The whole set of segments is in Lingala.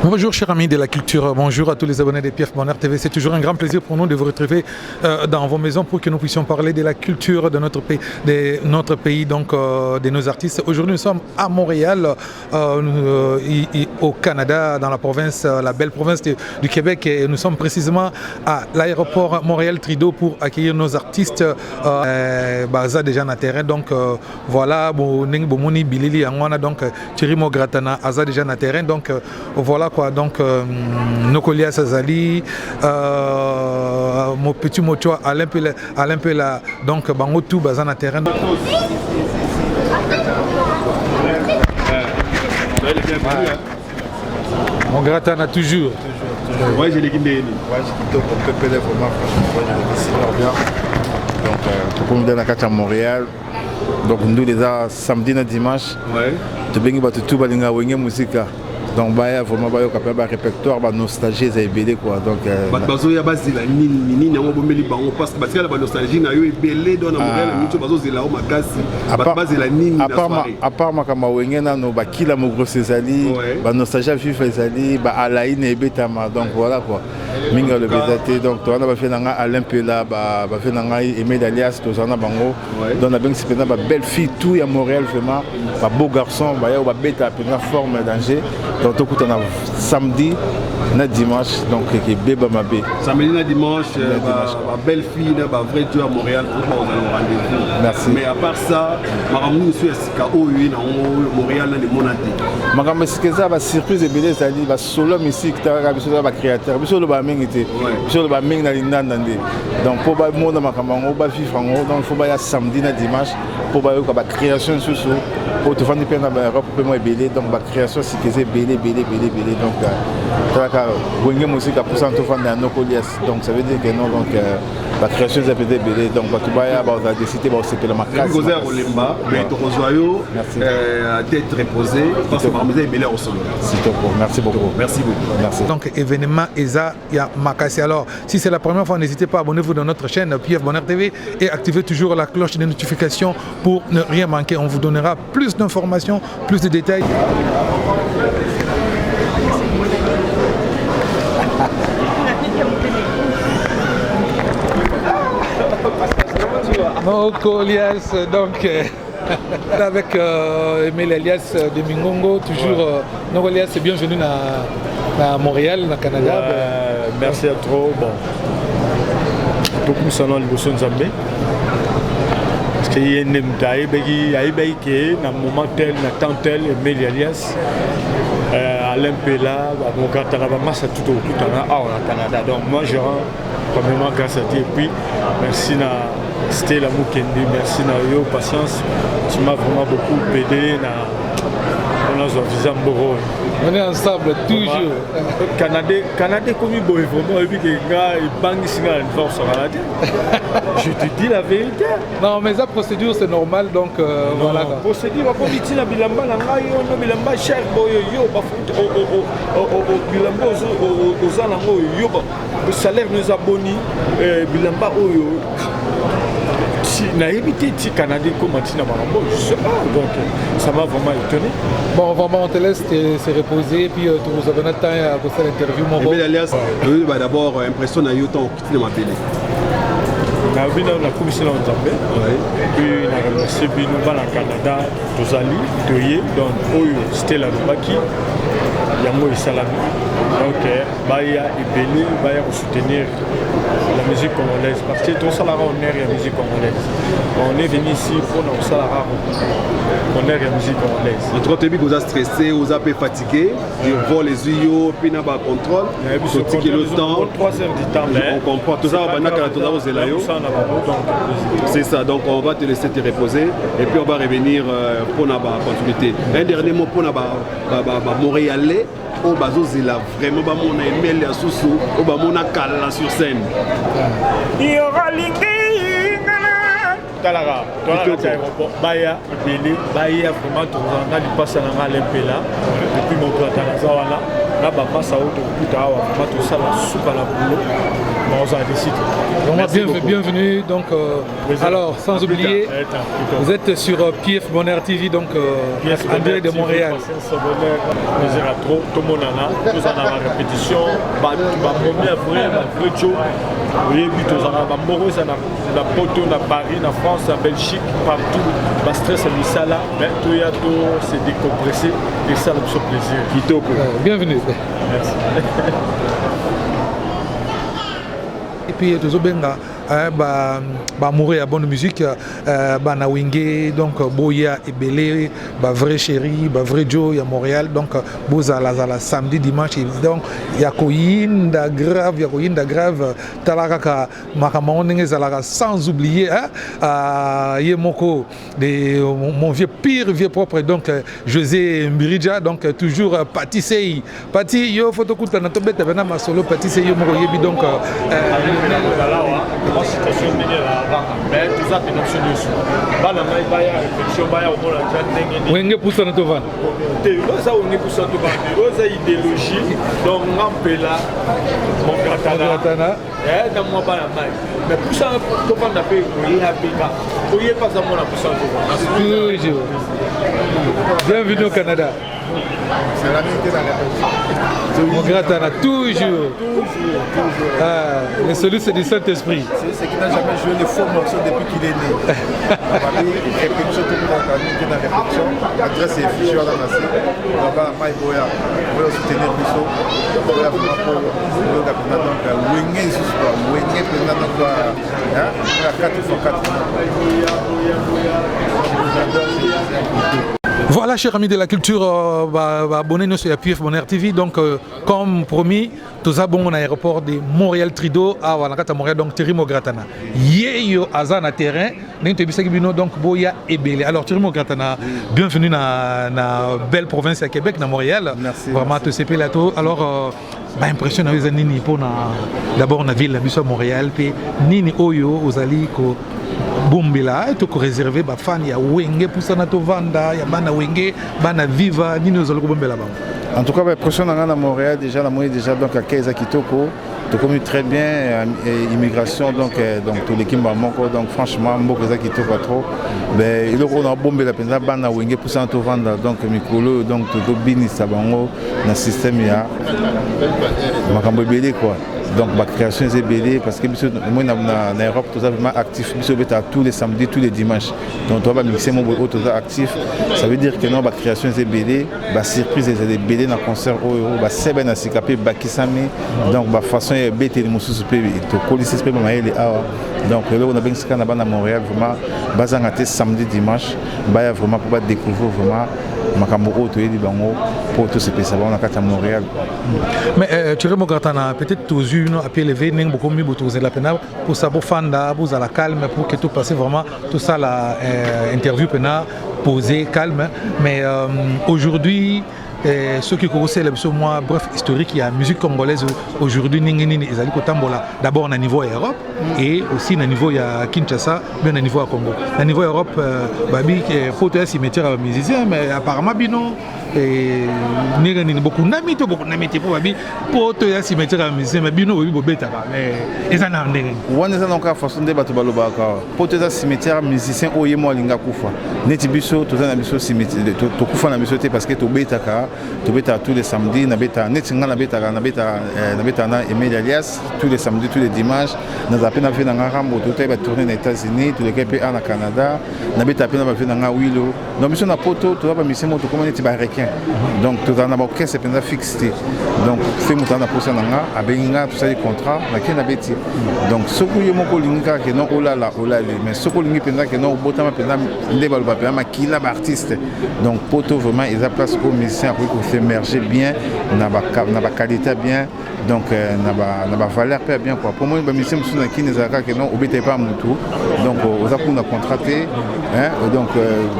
Bonjour chers amis de la culture, bonjour à tous les abonnés de PF Bonheur TV. C'est toujours un grand plaisir pour nous de vous retrouver dans vos maisons pour que nous puissions parler de la culture de notre pays, donc de nos artistes. Aujourd'hui nous sommes à Montréal, au Canada, dans la province, la belle province du Québec, et nous sommes précisément à l'aéroport Montréal-Trudeau pour accueillir nos artistes. Baza déjà na terrain, donc voilà, Bomoni Bilili Angwana, donc Chirimo Gratana, Aza déjà na terrain, donc voilà quoi, donc Nokolia Sazali, mon petit mocho Alain Pela, donc Bangotou Baza na terrain. Mon Gratana toujours. Ouais, j'ai les guinées. Ouais, j'ai quitté pour PPL vraiment, franchement, j'ai super bien. Donc, pour nous donner la carte à Montréal. Donc, nous les a samedi et dimanche. Ouais. Tu peux nous tout balinga wenge musique. Donc, bah, vraiment, bah, capable de répertoire, bah, nostalgie, c'est belé quoi. Donc, bah, bazo ya basi la nini na ngo bomeli bango parce que la nostalgie na yo belé dans Montréal, mucho bazo zela o makasi. Bah, basi la nini na soirée. À part ma kama wenge na no ba kila mo gros ezali, bah nostalgie vif ezali, bah alaine et betama. Donc voilà quoi. Minga le bezaté, donc toi on a fait nanga Alain Pela, bah fait nanga Emile Alias, tous on a bango. Donc on a bien c'est bah belle fille tout à Montréal vraiment, bah beau garçon, bah ya ba beta en forme danger. Donc tout on a samedi na dimanche, donc qui bébé ma bé. Samedi na dimanche, bah belle fille, bah vrai Dieu à Montréal pour on a un rendez-vous. Merci. Mais à part ça, maramou monsieur Esika oyo na Montréal na les monate. Maramou Esika ba surprise belé zali, ba solo musique ta biso ba créateur, biso le ba mingi biso le ba mingi na linanda ndé. Donc pour ba monde makamango ba vivre en haut, donc faut ba ya samedi na dimanche pour ba yo ba création sous pour te vendre peine ba Europe pour moi belé, donc ba création c'est que c'est belé donc Wenge musique à pourcent tout fan dans Nokolias, donc ça veut dire que non, donc la création c'est peut-être belé, donc tu vas y avoir des décidé bon c'est que le marquage. Vous avez Olemba, mais ton joyau, tête reposée, parce que Marmeza est belé au sol. Merci beaucoup. Merci beaucoup. Merci. Donc événement ESA, il y a Makassi. Alors si c'est la première fois, n'hésitez pas à abonnez-vous dans notre chaîne PF Bonheur TV et activez toujours la cloche de notification pour ne rien manquer. On vous donnera plus d'informations, plus de détails. Nokolias, donc avec Emile Alias de Mingongo, toujours Nokolias, c'est bienvenu à Montréal, au Canada. Merci à trop. Bon, tout comme ça, nous sommes Zambé. Parce qu'il y a un homme qui est dans moment tel, dans temps tel, Emile Alias. Alain Pela, mon gars, tu as masse tout au Canada. Donc moi je rends premièrement grâce à Dieu. Et puis merci à Stella Mukendi, merci à yo patience. Tu m'as vraiment beaucoup aidé dans notre visa Mboro. On est ensemble toujours. Canada comme il boit vraiment et puis que gars il bangue signal une force sur la Je te dis la vérité. Non mais la procédure c'est normal donc voilà. Procédure comme il dit la bilamba la ngai on bilamba cher boy yo ba bilamba aux alango yo le salaire nous abonne bilamba oyo. Si n'a évité si Canada comment tu n'as pas je sais pas donc ça m'a vraiment étonné. Bon vraiment on te laisse se reposer puis tu vous avez le temps à faire l'interview mon bon. Alias d'abord impression à yo temps quitter ma télé. Na vu dans la commission en Zambie. Puis na remercié bino ba na Canada tozali toyé donc oyo c'était la baki yango isalami. Donc baya ibeli baya pour soutenir la musique congolaise parce que tout ça là on est la musique congolaise. On est venu ici pour nous ça là on est la musique congolaise. En tout cas tu vous a stressé, vous a peu fatigué, tu vois les yeux puis na ba contrôle. Tu le temps 3 heures du temps. On comprend tout ça on a quand tout ça aux élayo. C'est ça, donc on va te laisser te reposer et puis on va revenir pour la continuité. Un dernier mot pour la Montréalais. Au bazo zela vraiment ba mona Emile ya Susu au ba mona kala sur scène. Yo ralingi ngala talaga toi baya ibeli baya vraiment tout ça na di passe na Alain Pela depuis mon tour à Tanzania na bamasa oyo tokuta awa vraimen tosala suka na boulot ozala décide. Bienvenue donc alors sans oublier vous êtes sur PF Bonheur TV donc en direct de Montréal. Plaisir à trop tout le monde en tous en répétition bamomi à vrai joe oyebi tozala bamboro eza na poto na Paris na France na Belgique partout bastress ya misala mais toya to se décompresser et ça le plaisir kitoko. Bienvenue. Merci. Et puis tozobenga mourir à bonne musique na wingé donc boya et belé vrai chéri vrai Joe à Montréal donc bozala samedi dimanche donc ya koyinda grave talaka makamon ngezala sans oublier yemoko de mon vieux propre donc José Mbirija donc toujours Patisei Pati yo photokuta na tobeta bana masolo Patisei yo moko yebi donc situation ndenge mais tout ça pénation nyonso bana mai baya réflexion baya omona ja ndenge wenge pusa na tovana te oza wenge pusa tovana oza idéologie donc ngampela mon gratana na mwa bana mai mais pusa tovanda pe oyeya beka oyepa za mona pusa tovana toujours. Bienvenue au Canada. C'est la vérité dans la répétition. Mon gratana, toujours. Le solution c'est du Saint-Esprit. C'est qu'il n'a jamais joué les faux morceaux depuis qu'il est né. Répétition, tout le monde a mis dans la répétition. L'adresse est fichue à la masse. On va à Maïboya. On va soutenir le biseau. On va vraiment pour le Gabina. Donc, Wengé, Wengé, donc, la 4x4. Voilà, chers amis de la culture, abonnez-nous sur PF Bonheur TV. Donc, comme promis, tous abonnés à l'aéroport de Montréal-Trido à Montréal, donc Terimo Gratana. Yéyo Azana terrain, donc Boya et Belé. Alors, Terimo Gratana, bienvenue dans la belle province à Québec, dans Montréal. Merci. Vraiment, tout ces plateaux. Alors, impression avec Nini pour d'abord la ville, la Montréal, puis Nini Oyo, Ozali, Bombela et tout réservé ba fan ya wenge pour ça na to vanda ya bana wenge bana viva nini ozalo ko bombela ba. En tout cas pression à Montréal déjà la moyenne déjà donc à Kaisa Kitoko to connu très bien immigration donc tout l'équipe Bamako donc franchement beaucoup ça Kitoko trop ben il on a bombé la penza bana wenge pour ça na to vanda donc mikolo donc to bini sabango na système ya makambo belé quoi. Donc ma création est BD parce que moi en Europe tout ça vraiment actif tous les samedis tous les dimanches donc on va mixer mon beau tout ça actif ça veut dire que non ma création est BD ma surprise est BD dans concert au bah c'est bien assez capé bakisami donc ma façon est BT les mususu pe to colisser pe maïle donc là on a bien ce qu'on a à Montréal vraiment bazangate samedi dimanche bah vraiment pour découvrir vraiment makambo auto et bango pour tout ce que ça va on a à Montréal. Mais tu remontes peut-être tous une appel levé n'eng beaucoup mieux pour la peine pour ça pour fanda pour la calme pour que tout passe vraiment tout ça la interview pena posé calme mais aujourd'hui ceux qui connaissent l'émission moi bref historique il y a musique congolaise aujourd'hui ningini ezali kotambola d'abord na niveau Europe et aussi na niveau ya Kinshasa bien na niveau à Congo na niveau Europe babi faut être cimetière musicien mais apparemment bino et ningini beaucoup namito pour babi pour être cimetière musicien mais bino oui bobeta mais ezana ndenge wana ezana encore façon de bato baloba ka pour être cimetière musicien oyemo alinga kufa neti biso tozana biso cimetière to kufa na biso te parce que to beta ka tu beta tous les samedis na beta netinga na beta na Emile Alias tous les samedis tous les dimanches na appena fait na Rambo tout est tourner aux États-Unis tous les pays en Canada na beta appena fait na Willow donc mission na poto tu va mission moto comme neti barequin donc tu na boké c'est pendant fixé donc fait moto na posa na abenga tout ça les contrats na kena beti donc ce que yo moko linga que non olala mais ce que lingi pendant que non botama pendant ndeba ba pendant makila ba artiste donc poto vraiment ils a place aux musiciens pour s'émerger bien na ba qualité bien donc na ba valeur bien quoi pour moi ba musicien musuna qui ne zaka que non obete pas mutu donc oza kuna contraté hein donc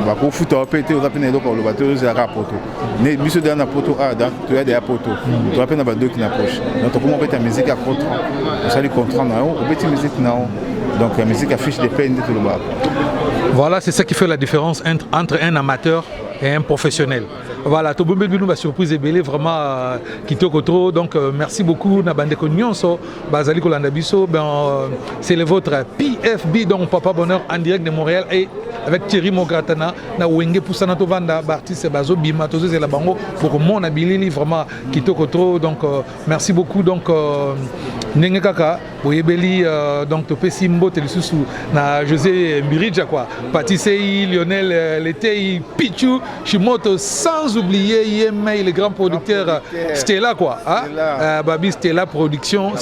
ba ko futa opete oza pena eloko lo bato oza poto ne biso de na poto a donc tu as des poto tu as pena ba deux qui n'approche donc comment obete musique à contrat on sali contrat na obete musique na donc la musique affiche des peines de tout le bas. Voilà, c'est ça qui fait la différence entre un amateur et un professionnel. voilà, to bombe bino ba surprise ebele vraiment kitoko trop. Donc merci beaucoup na bande ko nyonso bazali ko landa biso. Ben c'est le vôtre PFB donc Papa Bonheur en direct de Montréal et avec Thierry Mogratana na wenge pusana to vanda artiste bazo bima to ze la bango pour mon abilili vraiment kitoko trop. Donc merci beaucoup donc ndenge kaka boyebeli donc to pesimbo telisusu na José Mbirija quoi. Patisei Lionel Letei Pichu Shimoto sans oublier Yemei le grand producteur Stella quoi hein? Babi Stella production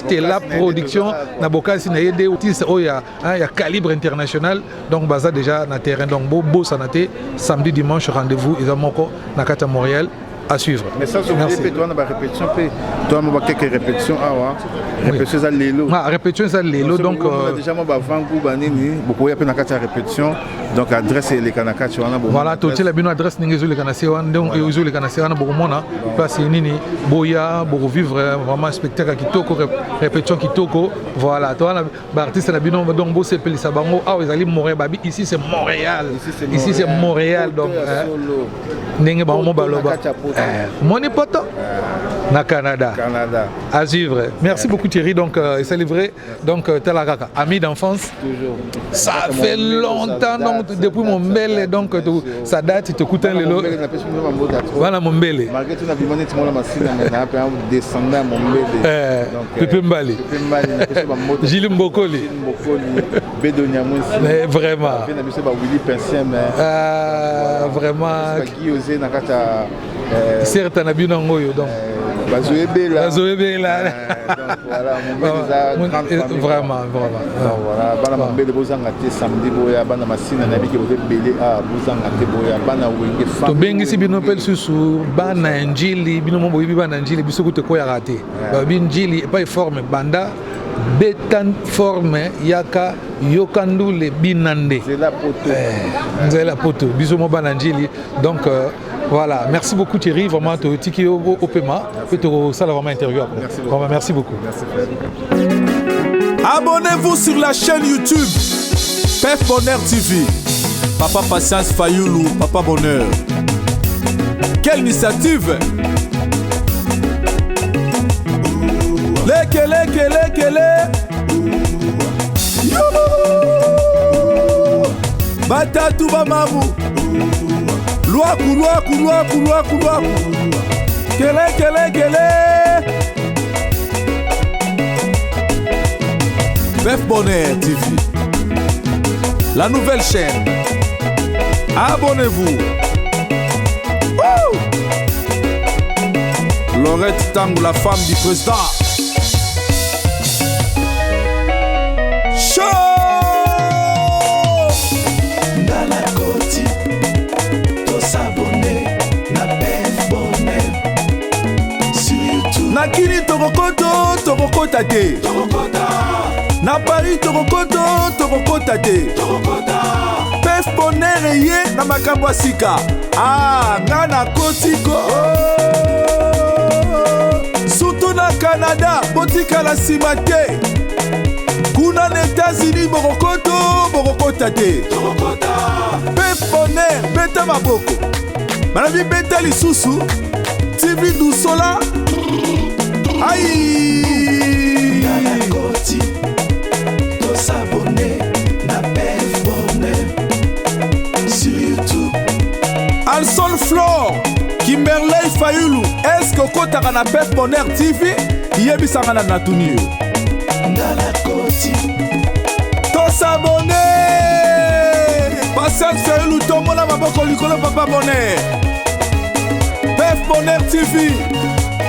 na bokasi na yede artiste oya hein, ya calibre international donc baza déjà na terrain donc beau sanaté samedi dimanche rendez-vous Izamoko na kata Montréal à suivre. Mais ça, c'est toi, on a répétition, toi, on a quelques répétitions. Répétitions à l'élo. Répétitions à l'élo, donc. Déjà, moi, avant, beaucoup de répétition. Donc, adresse les Kanakachi. Voilà, tu as la adresse les Kanakachi, donc, les Kanakachi, beaucoup de monde. Place Nini, Boya, pour vivre vraiment un spectacle qui toko, répétition qui toko. Voilà, toi, l'artiste, la binon, donc, beau, c'est Pélissabango. Ah, ils allaient Montréal, ici, c'est Montréal. Ici, c'est Montréal, donc. N'est pas mon baloba. Mon poto na Canada. À suivre. Merci beaucoup Thierry. Donc c'est livré. Donc Talagaka, ami d'enfance. Toujours. Ça fait longtemps donc depuis mon bel donc ça date il te coûte un lelo. Voilà mon bel. Malgré tout na bimone tu la machine na pe descendant mon bel. Pepe Mbali. Gilles Mbokoli. Bedo Nyamonsi. Mais vraiment. Na biso ba Willy Pensien mais vraiment qui osé na kata certes na bino ngoyo donc Bazoebela donc voilà vraiment voilà bana mambele bozanga te samedi boya bana masina na biki bozebele bozanga te boya bana wenge fa to bengisi bino pel susu bana njili bino mo boyibi bana njili biso ko te ko ya raté ba bin njili pas forme banda betan forme yaka yokandu le binande c'est la poto biso mo bana njili donc voilà, merci beaucoup Thierry, vraiment tu tiki au paiement et tu ça la vraiment interview après. Merci beaucoup. Merci. Abonnez-vous sur la chaîne YouTube PF Bonheur TV. Papa Patience Fayoulou, Papa Bonheur. Quelle initiative! Lekele. Batatu bamamu. Louakou. Kele. PF Bonheur TV. La nouvelle chaîne. Abonnez-vous. Woo! Laurette Tangou, la femme du président. Na Kini Torokota te. Na Paris Torokota te. PF Bonheur ye na makambo asika. Nga na kotiko. Surtout na Canada, botika la sima te. Kuna na États-Unis Borokota te. PF Bonheur beta maboko. Manabi beta lisusu. TV Dousola. Aïe! Nanakoti, to s'abonner, na PF Bonheur sur YouTube. Alson Flore, Kimberley Fayoulou, est-ce que kotaka na PF Bonheur TV? Yebisanga na natuni yo. Nanakoti, to s'abonner. Patience Fayoulou, tomona maboko likolo Papa Bonheur. PF Bonheur TV.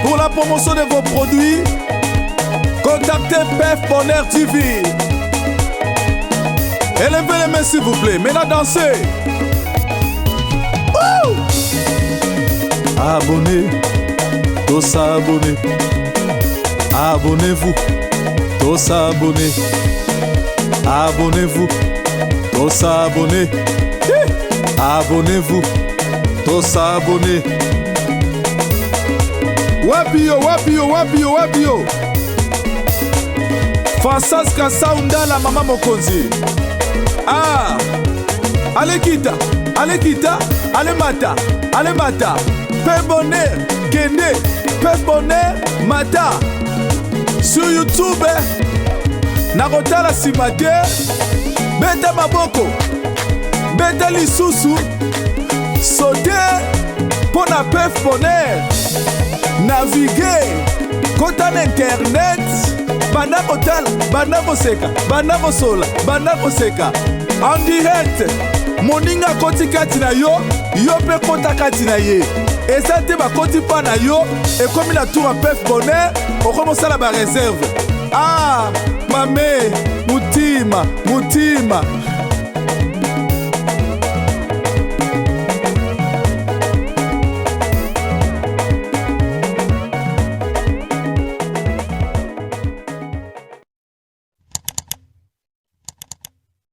Pour la promotion de vos produits, contactez PF Bonheur TV. Élevez les mains s'il vous plaît. Maintenant dansez. Abonnez. Tous abonnez. Abonnez-vous. Tous abonnez. Abonnez-vous. Tous abonnez. Abonnez-vous. Tous abonnez. Wapio. Fansas Kasaunda la mama mokonzi. Ale kita, ale mata. Pef Bonheur kende Pef Bonheur mata sur YouTube nakotala nsima te beta maboko beta lisusu sote mpo na Pef Bonheur navigue kota na internet banda kotala banda koseka banda kosola banda koseka en direct moninga koti kati na yo yo mpe kota kati na ye eza te bakoti mpa na yo ekomi na tour ya Pef Bonheur okomosala bareserve ah mame mutima mutima